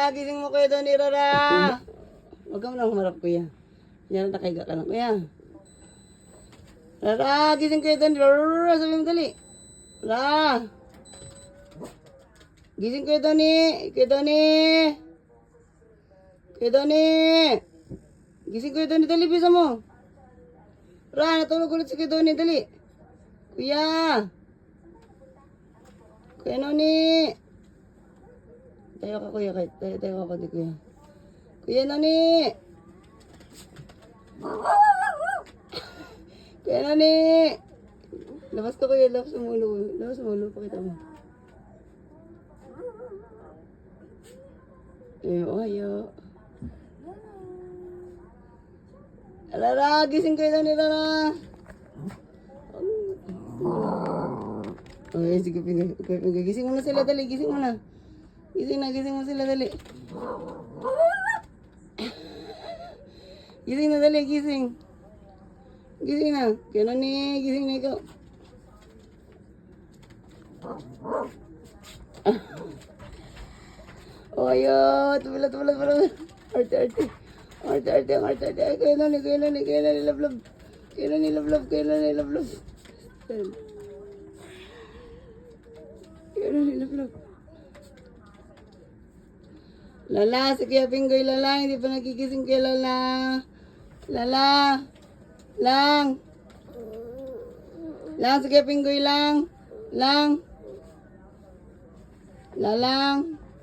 Lala, gising mo kuya Donnie, Rara. Huwag ka mo lang humarap, kuya. Yan, nakahiga ka lang, kuya. Rara, gising kuya Donnie, Rara, sabi mo dali. Rara. Gising kuya Donnie, kuya Donnie. Kuya Donnie. Gising kuya Donnie, dali, bisa mo. Rara, natulog ulit si kuya Donnie, dali. Kuya. Kuya Noni. Tayo ka kuya, tayo ka di kuya. Kuya Noni. Kuya Noni. Labas ka kuya, labas mo ulo. Labas mo ulo, pakita mo. Ayo. Rara, gising kuya Noni, Rara. Okay, sige, gising mo na sila, dali, gising mo na. Gising mo sila, dali. Gising na, dali, gising. Gising na. Kaya na ni, gising na ikaw. Oh, ayun. Tubala. Arte. Kaya na ni, love. Kaya na ni, love. Kaya na ni, love. Lala, si Kuya Pinggoy, Lala, hindi pa nagigising kay Lala. Lala, lang, si Kuya Pinggoy, lang, Lalang.